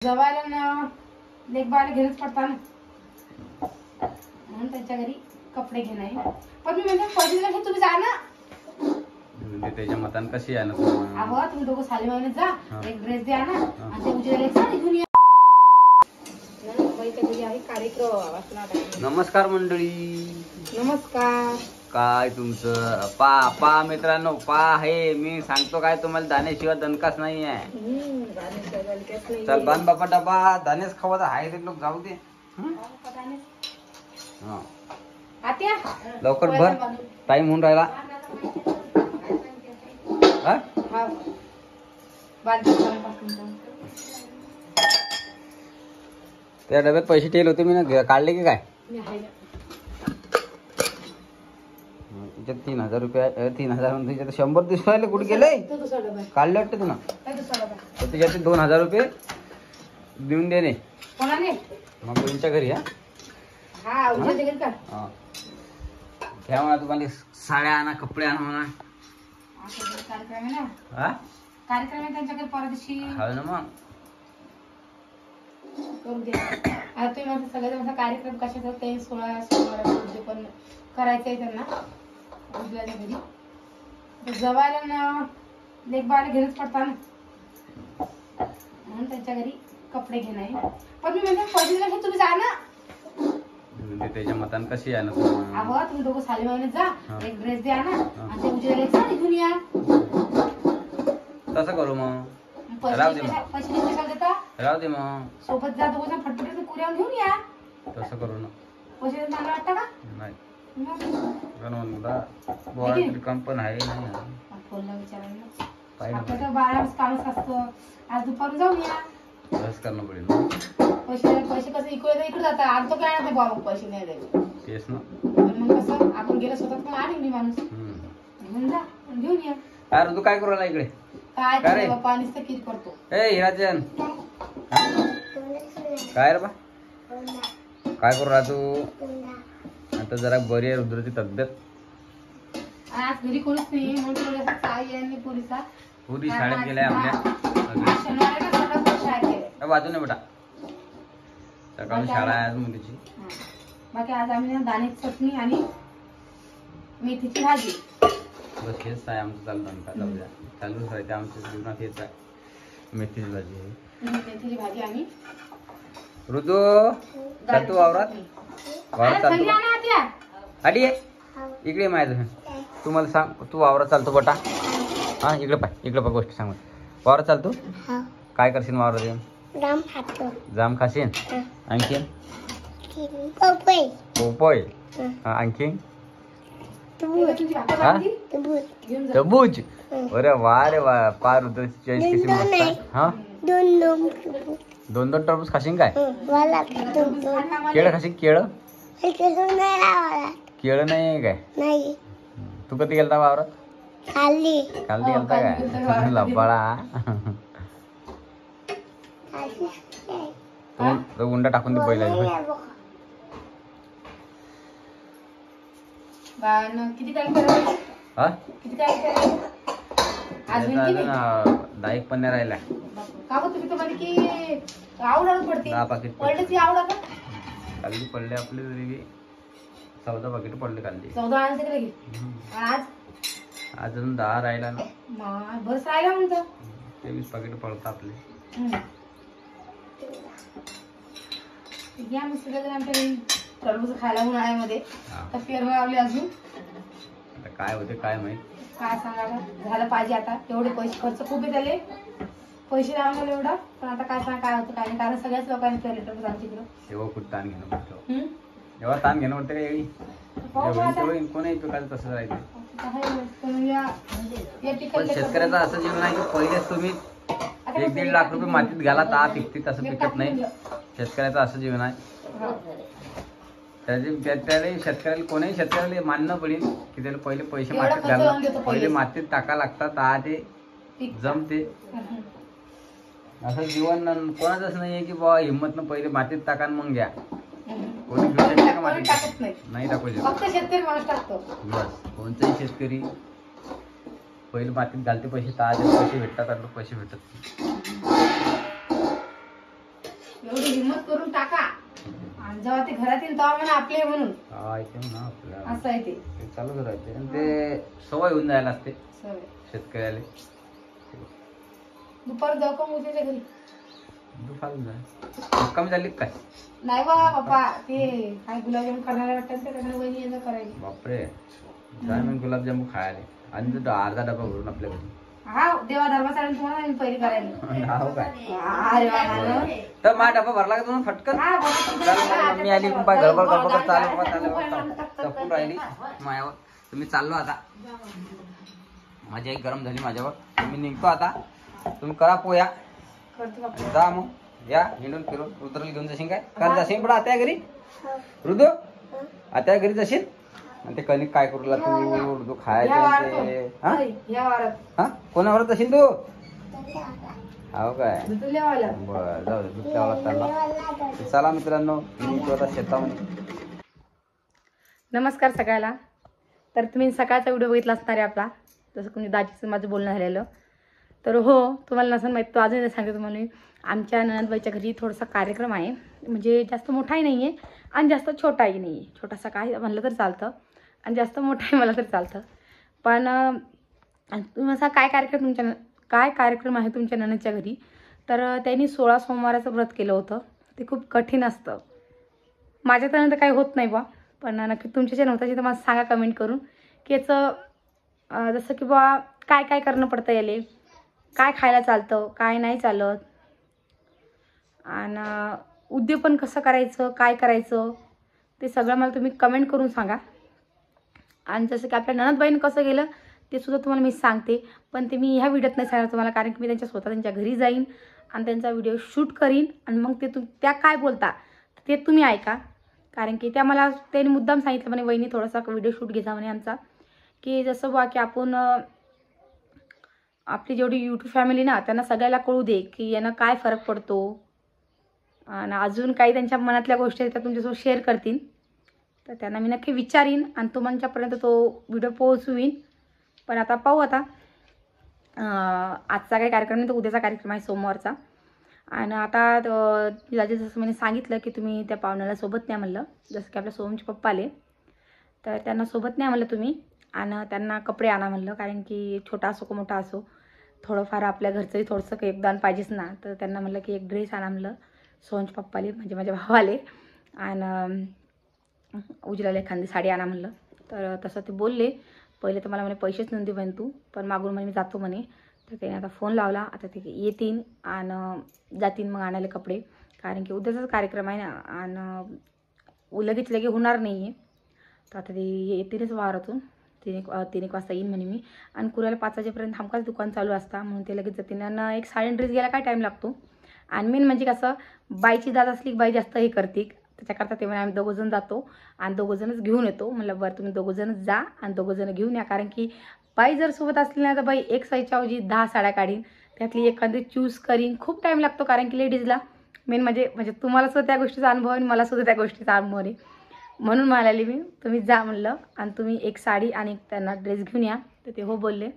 जवायला ना लेखबाला घेणंच पडता ना म्हणून त्यांच्या घरी कपडे घेणं आहे. पण मी म्हणजे पैसे दिले तुम्ही जा ना म्हणजे त्याच्या मतान कशी आहे ना अहो तुम्ही दोघं साली महिन्यात जा एक ड्रेस द्या ना आणि ते उद्या एक साडी घेऊन या. नमस्कार मंडळी. नमस्कार. काय तुमचं पा मित्रांनो हे मी सांगतो काय तुम्हाला दाण्याशिवाय दणकाच नाही आहे. चल बांध बापा डबा दाणेच खवा आहे ते लोक जाऊ दे. लवकर भर टाइम होऊन राहिला. त्या डब्यात पैसे ठेवले होते मी ना काढले की काय? त्याच्यात 3000 रुपये 3000 म्हणजे 100 दिसवायला कुठे गेले काढले वाटतं तुला तर त्याच्यात 2000 रुपये देऊन देणे मग तुमच्या घरी. घ्या म्हणा तुम्हाला साड्या आणा कपडे आणा म्हणा. कार्यक्रम आहे त्यांच्याकडे परदेशी हो ना मग करू दे. आता तुम्ही माझा सगळ्यात कार्यक्रम कशाचा ते 16 पण करायचंय त्यांना उजव्याच्या घरी जवायला ना लेखबाला घेणंच पडता ना म्हणून त्यांच्या घरी कपडे घेणं आहे. पण मी म्हणजे पैसे दिले तुम्ही जा ना म्हणजे त्याच्या मतान कशी आहे ना अहो तुम्ही दोघं साली महिन्यात जा एक ड्रेस द्या ना आणि ते उद्या एक साडी घेऊन या. तसं करू मग पैसे कशाला देता राहू दे मग सोबत जा दोघं फटफट पुऱ्या घेऊन या. तसं करू ना पैसे चांगलं वाटतं का नाही काम पण आहे फोनला विचारायला नाही आपलं तर 12 कामच असतं. आज दुपारून जाऊन या. बस करणं पडेल. पैसे कसं इकडे जातात आणतो काय नाही बाबा पैसे नाही द्यायचे तेच ना. मग कसं आपण गेलं स्वतः पण आणि मी माणूस घेऊन जा घेऊन या. अरे तू काय करू राहिला इकडे? काय करे बाप्पा नुसतं किट करतो. ए हिराजन काय रे बा काय करू राहा तू? आता जरा बरी आहे रुद्राची तब्येत. आज घरी कोणीच नाही म्हणून थोडंसं साई आणि पोलिसा पुरी शाळेत गेलाय आपल्या शनिवारी ना सकाळी शाळेत गेले बाजू नाही बेटा सकाळी शाळा आहे आज मुलीची. बाकी आज आम्ही ना दाण्याची चटणी आणि मेथीची भाजी बस हेच आहे आमचं चालू चालूच राहते आमच्या जीवनात हेच आहे. मेथीची भाजी आहे मेथीची भाजी आणि ऋतू चालतो वावरात चालतो आडी इकडे माझं तू मला सांग तू वावरात चालतो बटा. हा इकडे पाय गोष्ट सांग वावरात चालतो काय करशील वावरात येऊन? जाम खाशीन आणखीन पोपय आणखीन टरबूज. अरे वा रे वा पार रुद्राची चॉईस कशी मस्त आहे. हा दोन टरबूज खाशीन काय? केळं खाशीन केळं केळं नाही काय? तू कधी गेलता वावरात? काल गेलता काय लबाळा? तो उंडा टाकून दे पहिला. किती टाइम करायचं? हा किती टाइम करायचं? आज दाईक पण नाही राहिला का बघ तुम्ही तुम्हाला की आवड पडते 10 पाकिट पडले ती आवड काली पडले आपले तरी 14 पाकिट पडले काली. 14 आणले तिकडे घे. आज अजून 10 राहिला ना बस राहिला म्हणतो 23 पाकिट पडतात आपले. या मस्त आमच्या टरबूज खायला उन्हाळ्यामध्ये तर पेरवा लावले अजून आता काय होते काय माहित. काय सांगायला झालं पाहिजे. आता एवढे पैसे खर्च खूप आहे त्याले पैसे लावून एवढं पण आता काय सांग काय होतं काय नाही कारण सगळ्याच लोकांनी पेरले टरबूज आमच्या इकडं. तेव्हा खूप ताण घेणं पडतं एवढा ताण घेणं पडतं वेळी कोणी पिकाचं तसं राहते. पण शेतकऱ्याचं असं जीवन आहे की पहिलेच तुम्ही 1-1.5 लाख रुपये मातीत घाला ता पिकते तसं पिकत नाही. शेतकऱ्याचं असं जीवन आहे. त्याला शेतकऱ्याला कोणाही शेतकऱ्याला मानणं पडेल की त्याला पहिले पैसे मातीत घालणं पहिले मातीत टाका लागतात ते जमते. असं जीवन कोणाचंच नाहीये की बाबा हिंमतनं पहिले मातीत टाका मग घ्या. कोणी घेऊ शकते का मातीत? नाही टाकू शकत. बस कोणताही शेतकरी पहिले मातीत घालते पैसे पैसे भेटतात पैसे भेटत एवढी हिंमत करून टाका आणि जेव्हा ते घरात येईल तेव्हा म्हणा आपले म्हणून असं आहे ते चालूच राहते आणि ते सवय होऊन जायला असते शेतकऱ्याला. दुपार जाऊ का मुलीच्या घरी? दुपार कमी झाली काय? नाही बा बाप्पा, ते काय गुलाबजामुन करणारे वाटतात ते त्यांना वहिनी यांना करायची. बापरे, जाय मग गुलाबजामुन खायला आणि तो अर्धा डबा भरून आपल्या घरी. हा देवा धर्मासाठी तुम्हाला मी पहिली करायला. हो काय? तर माझा डबा भरला का तुम्हाला फटकन? मी आली गडबड गडबड चालू राहिली मायावर. तुम्ही चाललो आता, माझी आई गरम झाली माझ्यावर. मी निघतो आता, तुम्ही करा पोया जा मग या हिंडून फिरून. रुद्रला घेऊन जाशील काय? कारण जाशील पण आता घरी रुद्र, आता घरी जाशील आणि ते कणिक काय करू तू रुद्र खायचे. हा कोणावर जाशील तू? हो काय? बरं जाऊ दे, दूध प्यावं चालला. चला मित्रांनो, मी आता शेतामध्ये. नमस्कार सगळ्याला. तर तुम्ही सकाळचा व्हिडिओ बघितला असणार आहे आपला, जसं तुम्ही दाजीचं माझं बोलणं झालेलं. तर हो, तुम्हाला नसेल माहीत तो अजून सांगते तुम्हाला. आमच्या ननदबाईच्या घरी थोडासा कार्यक्रम आहे, म्हणजे जास्त मोठाही नाही आहे आणि जास्त छोटाही नाही आहे. छोटासा काय म्हणलं तर चालतं आणि जास्त मोठाही म्हणलं तर चालतं. पण तुम्ही असा काय कार्यक्रम आहे तुमच्या ननदच्या घरी? तर त्यांनी 16 सोमवाराचं व्रत केलं होतं. ते खूप कठीण असतं. माझ्यापर्यंत काही होत नाही बा, पण नक्की तुमच्याच्या नव्हताची तर मला सांगा कमेंट करून की याचं जसं की बा काय काय करणं पडतं, याले काय खायला चालतं, काय नाही चालत, आणि उद्यापन कसं करायचं, काय करायचं ते सगळं मला तुम्ही कमेंट करून सांगा. आणि जसं की आपल्या ननदबाईनं कसं गेलं ते सुद्धा तुम्हाला मी सांगते, पण ते मी ह्या व्हिडिओत नाही सांगणार तुम्हाला, कारण की मी त्यांच्या घरी जाईन आणि त्यांचा व्हिडिओ शूट करीन आणि मग ते त्या काय बोलता ते तुम्ही ऐका. कारण की त्यांनी मुद्दाम सांगितलं म्हणे, वहिनी थोडासा व्हिडिओ शूट घ्यायचा म्हणे आमचा, की जसं बा की आपण आपली जेवढी यूट्यूब फॅमिली ना त्यांना सगळ्याला कळू दे की यानं काय फरक पडतो आणि अजून काही त्यांच्या मनातल्या गोष्टी त्या तुमच्यासोबत शेअर करतील. तर त्यांना मी नक्की विचारीन आणि तुमच्यापर्यंत तो व्हिडिओ पोहोचवीन. पण आता पाहू, आता आजचा काही कार्यक्रम नाही, तर उद्याचा कार्यक्रम आहे सोमवारचा. आणि आता दाजी जसं मी सांगितलं की तुम्ही त्या पाहुण्याला सोबत न्या म्हणलं, जसं की आपल्या सोमचे पप्पा आले तर त्यांना सोबत न्या म्हणलं तुम्ही, आणि त्यांना कपडे आणा म्हणलं. कारण की छोटा असो का मोठा असो, थोडंफार आपल्या घरचंही थोडंसं योगदान पाहिजेच ना. तर त्यांना म्हणलं की एक ड्रेस आणा म्हणलं सोहनचे पप्पाले, म्हणजे माझ्या भावाले, आणि उजलाला एखादी साडी आणा म्हणलं. तर तसं ते बोलले. पहिले तर मला म्हणे पैसेच नेऊन दे म्हणे तू, पण मागून म्हणे मी जातो म्हणे. तर त्याने आता फोन लावला, आता ते येतील आणि जातील मग आणायला कपडे. कारण की उद्याचाच कार्यक्रम आहे ना आणि लगेच होणार नाही आहे. तर आता ते येतीलच वावरातून, 3 वाजता येईन म्हणे मी. आणि कुऱ्याला 5 वाजेपर्यंत हमखास दुकान चालू असतं, म्हणून ते लगेच जातील. आणि एक साडी ड्रेस घ्यायला काय टाईम लागतो. आणि मेन म्हणजे कसं, बाईची दाद असली की बाई जास्त हे करते, त्याच्याकरता ते म्हणे आम्ही 2 जण जातो आणि 2 जणच घेऊन येतो. म्हणलं बरं तुम्ही 2 जणच जा आणि 2 जण घेऊन या. कारण की बाई जर सोबत असली ना तर बाई एक साईजच्या ऐवजी 10 साड्या काढीन, त्यातली एखादी चूज करीन. खूप टाईम लागतो, कारण की लेडीजला मेन म्हणजे तुम्हाला सुद्धा त्या गोष्टीचा अनुभव आहे, मला सुद्धा त्या गोष्टीचा अनुभव आहे. म्हणून म्हणाली मी तुम्ही जा म्हणलं आणि तुम्ही एक साडी आणि त्यांना ड्रेस घेऊन या. तर ते हो बोलले.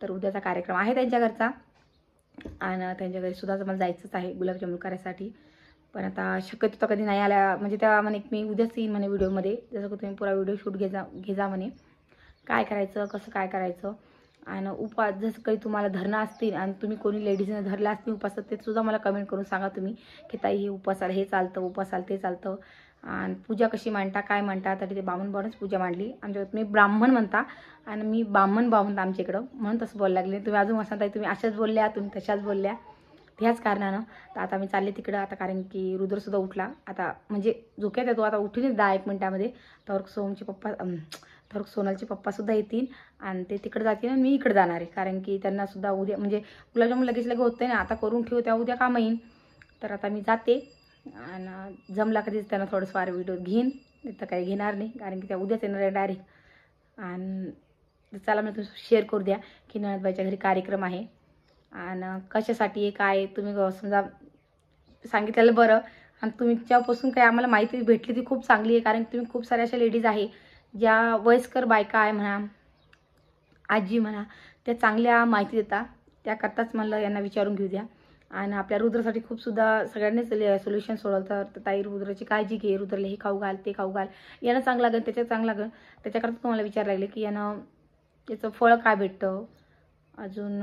तर उद्याचा कार्यक्रम आहे त्यांच्या घरचा आणि त्यांच्या घरी सुद्धा मला जायचंच आहे गुलाबजामुन करायसाठी. पण आता शक्यतो तर कधी नाही आल्या, म्हणजे त्या म्हणे मी उद्याच येईन म्हणे व्हिडिओमध्ये, जसं की तुम्ही पुरा व्हिडिओ शूट घे जा म्हणे, काय करायचं कसं काय करायचं. आणि उपास जसं काही तुम्हाला धरणं असतील आणि तुम्ही कोणी लेडीजने धरला असतील उपास, ते सुद्धा मला कमेंट करून सांगा तुम्ही की ताई हे उपासाला हे चालतं, उपासाला ते चालतं. आणि पूजा कशी मांडता काय मांडता. तरी ते बामणच पूजा मांडली आमच्याकडे. तुम्ही ब्राह्मण म्हणता आणि मी बामण म्हणता आमच्या इकडं, म्हणून तसं बोलायला लागले. तुम्ही अजून असं ताई तुम्ही अशाच बोलल्या, तुम्ही तशाच बोलल्या, ह्याच कारणानं. तर आता मी चालले तिकडं आता, कारण की रुद्रसुद्धा उठला आता, म्हणजे झोक्यात येतो आता, उठीनच 10-1 मिनिटामध्ये. तर सोनलचे पप्पासुद्धा येतील आणि ते तिकडे जातील आणि मी इकडे जाणार आहे. कारण की त्यांना सुद्धा उद्या म्हणजे गुलाबजामुन लगेच होतं ना, आता करून ठेवू त्या उद्या काम येईन. तर आता मी जाते आणि जमला कधीच त्यांना थोडंसं फार व्हिडिओ घेईन, नाही तर काही घेणार नाही, कारण की त्या उद्याच येणार आहे डायरेक्ट. आणि चला मी तुम्ही शेअर करू द्या की ननदबाईच्या घरी कार्यक्रम आहे आणि कशासाठी आहे काय, तुम्ही समजा सांगितलेलं बरं. आणि तुमच्यापासून काही आम्हाला माहिती भेटली ती खूप चांगली आहे, कारण तुम्ही खूप साऱ्या अशा लेडीज आहे ज्या वयस्कर बायका आहे म्हणा, आजी म्हणा, त्या चांगल्या माहिती देतात. त्याकरताच म्हणलं यांना विचारून घेऊ द्या. आणि आपल्या रुद्रासाठी खूप सुद्धा सगळ्यांनीच सोल्युशन सोडवलं. तर ताई रुद्राची काळजी घे, रुद्रला हे खाऊ घाल, ते खाऊ घाल, यानं चांगलं लागेल, त्याच्यात चांगलं लागेल. त्याच्याकरता तुम्हाला विचारायला लागले की यानं याचं फळ काय भेटतं. अजून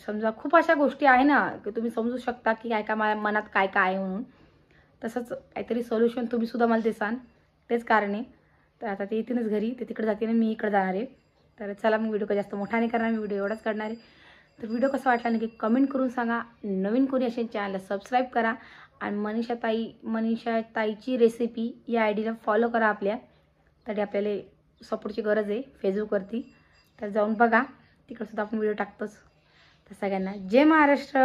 समजा खूप अशा गोष्टी आहे ना की तुम्ही समजू शकता की काय काय माझ्या मनात काय काय आहे म्हणून. तसंच काहीतरी सोल्युशन तुम्ही सुद्धा मला देसान, तेच कारण आहे. तर आता ते येतीलच घरी, ते तिकडे जाते ना, मी इकडे जाणार आहे. तर चला मग व्हिडिओ काही जास्त मोठा नाही करणार, मी व्हिडिओ एवढाच करणार आहे. तर व्हिडिओ कसा वाटला नक्की कमेंट करून सांगा. नवीन कोणी असेल चॅनलला सबस्क्राईब करा आणि मनीषा ताईची रेसिपी या आयडीला फॉलो करा आपल्या. तरी आपल्याला सपोर्टची गरज आहे फेसबुकवरती, तर जाऊन बघा, तिकडे सुद्धा आपण व्हिडिओ टाकतोच. तर सगळ्यांना जय महाराष्ट्र.